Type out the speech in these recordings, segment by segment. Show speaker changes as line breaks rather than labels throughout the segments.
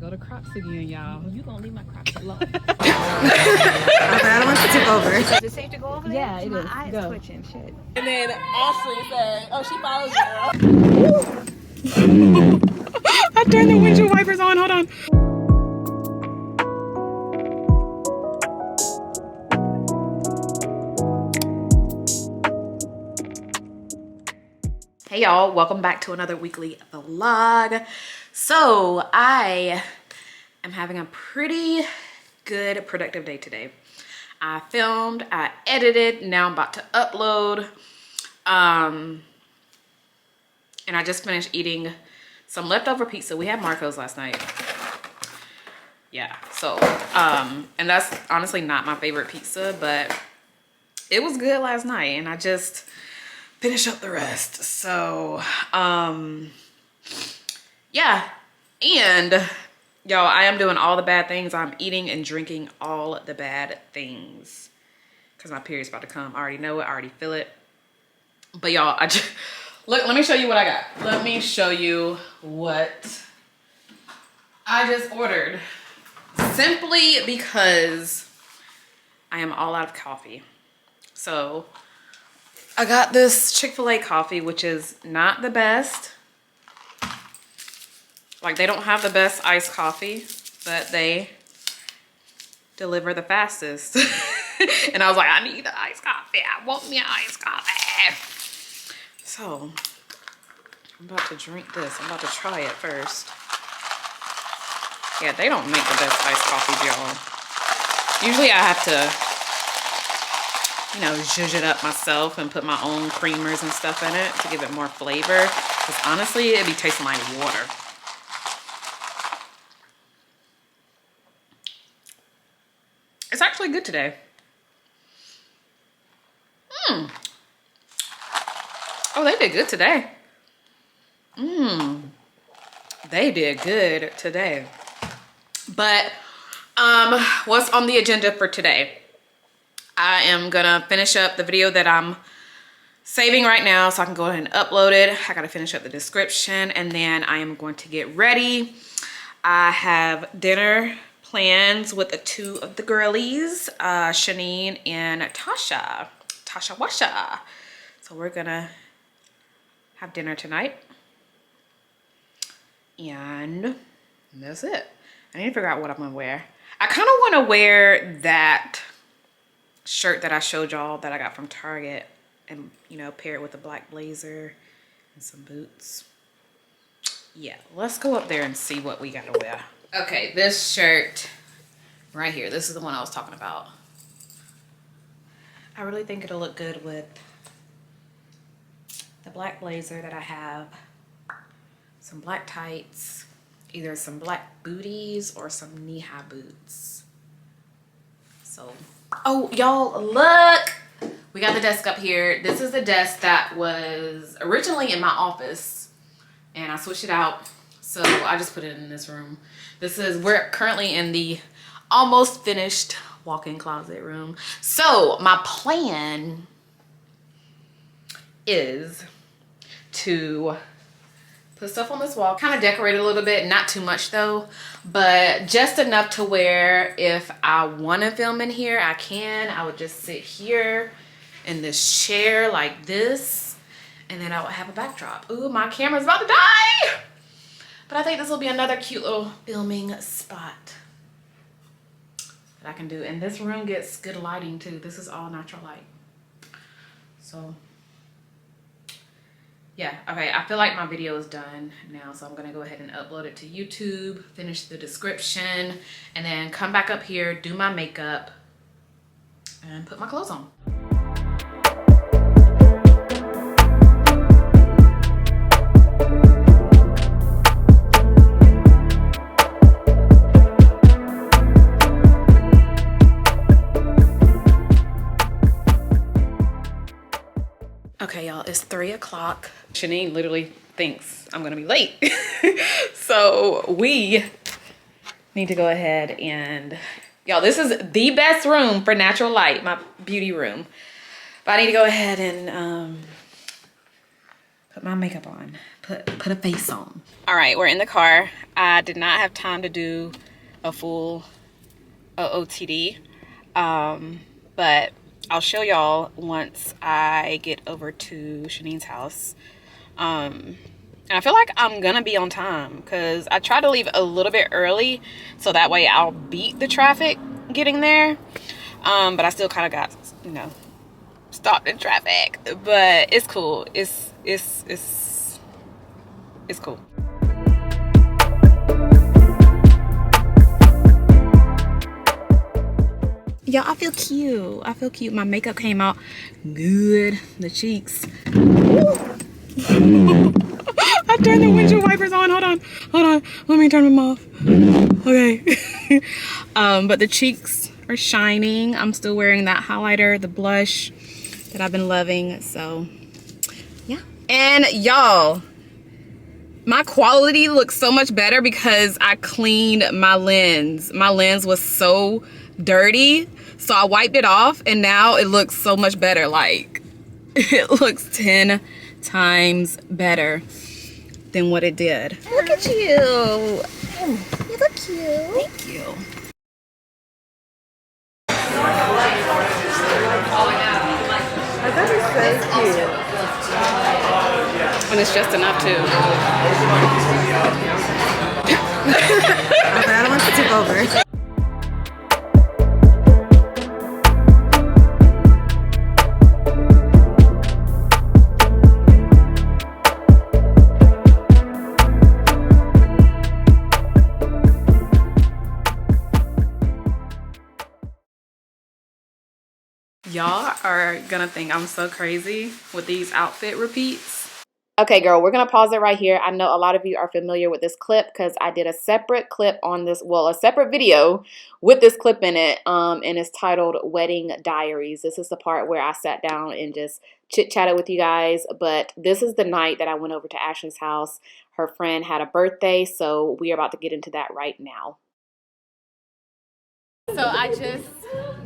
go to Crocs again, y'all.
You gonna leave my Crocs alone?
Okay, I don't want to tip over.
Is it safe to go over there?
Yeah, it
my
is.
eyes
Go.
twitching. Shit.
And then Ashley said, oh, she follows you.
I turned the windshield wipers on. Hold on. Hey y'all, welcome back to another weekly vlog. So I am having a pretty good productive day today. I filmed, I edited, now I'm about to upload. And I just finished eating some leftover pizza. We had Marco's last night. Yeah, so and that's honestly not my favorite pizza, but it was good last night and I just finish up the rest. So yeah, and y'all, I am doing all the bad things. I'm eating and drinking all the bad things because my period's about to come. I already know it, I already feel it. But y'all, I just look, let me show you what I got. Let me show you what I just ordered, simply because I am all out of coffee. So I got this Chick-fil-A coffee, which is not the best. Like, they don't have the best iced coffee, but they deliver the fastest. And I was like, I need the iced coffee. I want me an iced coffee. So I'm about to drink this. I'm about to try it first. Yeah, they don't make the best iced coffees, y'all. Usually I have to, you know, zhuzh it up myself and put my own creamers and stuff in it to give it more flavor. Because honestly, it'd be tasting like water. It's actually good today. Oh, they did good today. They did good today. But what's on the agenda for today? I am gonna finish up the video that I'm saving right now so I can go ahead and upload it. I gotta finish up the description and then I am going to get ready. I have dinner plans with the two of the girlies, Shanine and Tasha Washa. So we're gonna have dinner tonight. And that's it. I need to figure out what I'm gonna wear. I kind of want to wear that shirt that I showed y'all that I got from Target and, you know, pair it with a black blazer and some boots. Yeah, let's go up there and see what we gotta wear. Okay, this shirt right here, this is the one I was talking about. I really think it'll look good with the black blazer that I have, some black tights, either some black booties or some knee-high boots. So, oh, y'all, look! We got the desk up here. This is the desk that was originally in my office, and I switched it out, so I just put it in this room. We're currently in the almost finished walk-in closet room. So, my plan is to put stuff on this wall, kind of decorate it a little bit, not too much though, but just enough to where if I want to film in here, I can. I would just sit here in this chair like this, and then I would have a backdrop. Ooh, my camera's about to die! But I think this will be another cute little filming spot that I can do. And this room gets good lighting too. This is all natural light. So yeah, okay, I feel like my video is done now, so I'm gonna go ahead and upload it to YouTube, finish the description, and then come back up here, do my makeup, and put my clothes on. Okay, y'all, it's 3 o'clock. Shanine literally thinks I'm gonna be late. So we need to go ahead and, y'all, this is the best room for natural light, my beauty room. But I need to go ahead and put my makeup on, put a face on. All right, we're in the car. I did not have time to do a full OOTD, but I'll show y'all once I get over to Shanine's house. And I feel like I'm gonna be on time because I tried to leave a little bit early so that way I'll beat the traffic getting there. But I still kind of got, you know, stopped in traffic, but it's cool. It's cool. Y'all, I feel cute. I feel cute. My makeup came out good. The cheeks. I turned the windshield wipers on. Hold on. Let me turn them off. Okay. But the cheeks are shining. I'm still wearing that highlighter, the blush that I've been loving. So, yeah. And y'all, my quality looks so much better because I cleaned my lens. My lens was so dirty, so I wiped it off, and now it looks so much better. Like, it looks 10 times better than what it did. Look at you. You look cute. Thank you.
That is so cute.
And it's just enough too.
I don't want to tip over.
Y'all are gonna think I'm so crazy with these outfit repeats. Okay, girl, we're gonna pause it right here. I know a lot of you are familiar with this clip because I did a separate clip on this, well, a separate video with this clip in it, and it's titled Wedding Diaries. This is the part where I sat down and just chit-chatted with you guys, but this is the night that I went over to Ashley's house. Her friend had a birthday, so we are about to get into that right now. So I just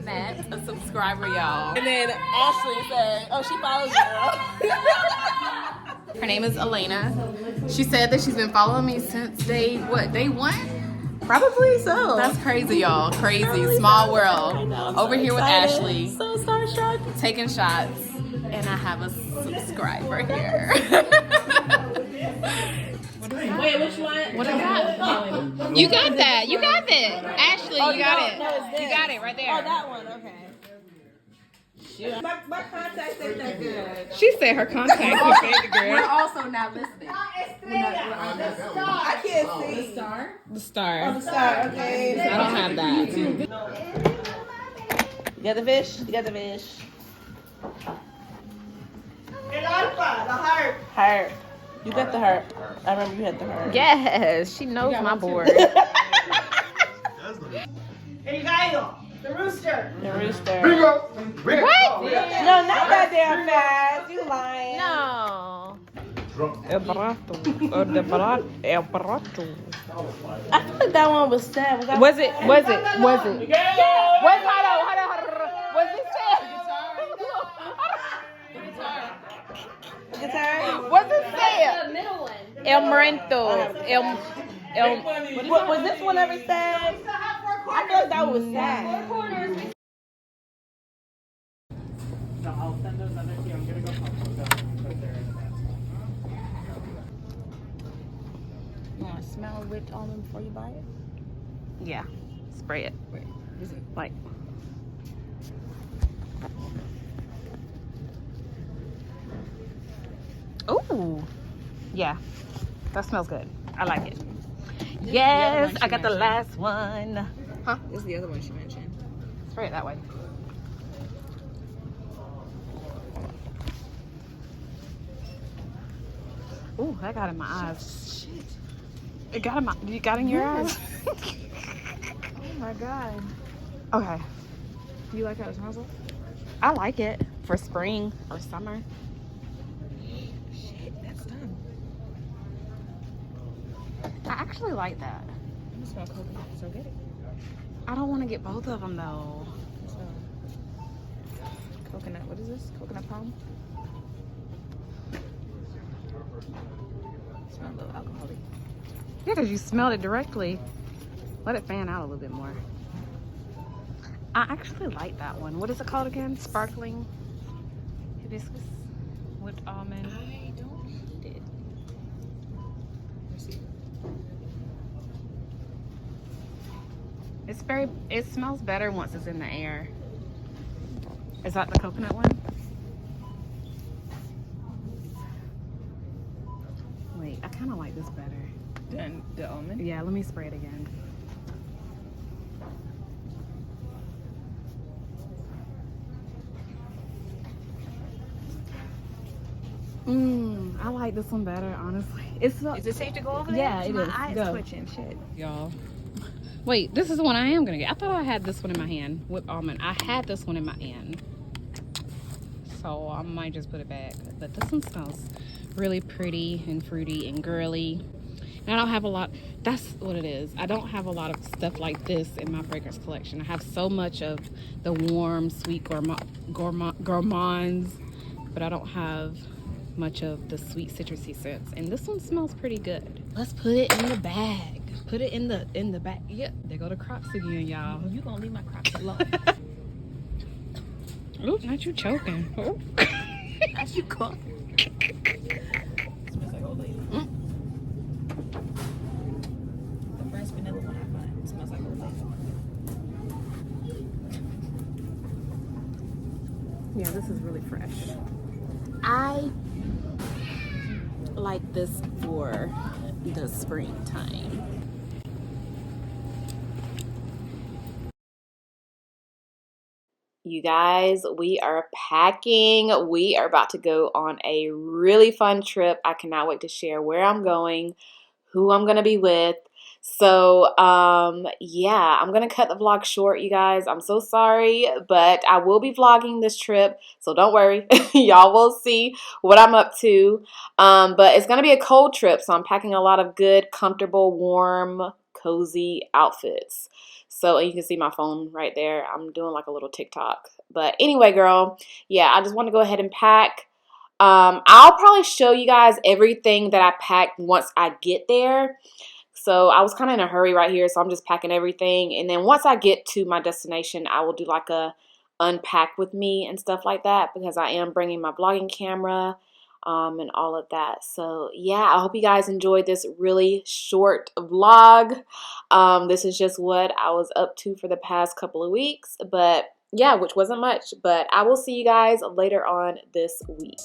met a subscriber, y'all.
And then Ashley said, oh, she follows you.
Her name is Elena. She said that she's been following me since day one?
Probably so.
That's crazy, y'all. Crazy. Small world. Over here with Ashley.
So starstruck.
Taking shots. And I have a subscriber here.
Wait, which one?
What I got? You got that. You got it. Ashley,
Oh,
you got it.
no, it's this.
You got it right there.
Oh, that one. Okay. Shoot. My contacts ain't that good.
She said her contact was fake, girl.
We're also not listening.
I can't see.
The star?
The star.
Oh, the star. Okay.
I don't have that.
You got the fish? You got the fish. The heart. Heart. You got the heart. I remember you had the heart.
Yes, she knows my board.
El gallo, the rooster.
The rooster.
What?
No, not that damn fast. You lying.
No.
El barato. Or the barato. El barato. I feel like that one was sad.
Was it? Was it? Was it? Hold on. Was it sad?
Guitar?
What's it say?
The middle one.
El Morento.
Was this one ever sad? I feel like that was sad.
I'll send those other two. I'm gonna go put there in the basket.
You want to smell whipped almond before you buy it? Yeah. Spray it. Wait. Is it like? Ooh. Yeah. That smells good. I like it. Yes, I got the last one. Huh?
This is the other one she mentioned.
Spray it that way. Ooh, that got in my eyes. Shit. It got in my, you got in your eyes?
Oh my god.
Okay.
You like how it smells?
I like it for spring or summer.
Shit, that's done.
I actually like that.
I smell coconut, so get it.
I don't want to get both of them though.
Coconut, what is this? Coconut palm? Smell a little alcoholic.
Yeah, because you smelled it directly. Let it fan out a little bit more. I actually like that one. What is it called again? Sparkling hibiscus with almond.
I don't hate it. Let's see.
It smells better once it's in the air. Is that the coconut one? Wait, I kind of like this better.
Then the almond.
Yeah, let me spray it again. I like this one better, honestly. It's so,
Is it safe to go over there?
Yeah, it
My
is.
eyes
Go.
twitching. Shit.
y'all. Wait, this is the one I am gonna get. I thought I had this one in my hand with almond. I had this one in my hand, so I might just put it back. But this one smells really pretty and fruity and girly. And I don't have a lot. That's what it is. I don't have a lot of stuff like this in my fragrance collection. I have so much of the warm, sweet gourmands, but I don't have much of the sweet citrusy scents. And this one smells pretty good. Let's put it in the bag. Put it in the bag. Yep, there go the Crocs again, y'all.
You gonna leave my Crocs alone?
Oop, not you choking. Oh.
As you cough. Smells like old lady. The first vanilla one I find smells like old lady.
Yeah, this is really fresh. I like this for the springtime. You guys, we are packing. We are about to go on a really fun trip. I cannot wait to share where I'm going, who I'm gonna be with. So yeah, I'm gonna cut the vlog short, you guys. I'm so sorry, but I will be vlogging this trip, so don't worry. Y'all will see what I'm up to. But it's gonna be a cold trip, so I'm packing a lot of good, comfortable, warm, cozy outfits. So you can see my phone right there. I'm doing like a little TikTok. But anyway, girl, yeah, I just want to go ahead and pack. I'll probably show you guys everything that I packed once I get there. So I was kind of in a hurry right here, so I'm just packing everything. And then once I get to my destination, I will do like a unpack with me and stuff like that, because I am bringing my vlogging camera and all of that. So yeah, I hope you guys enjoyed this really short vlog. This is just what I was up to for the past couple of weeks, but yeah, which wasn't much. But I will see you guys later on this week.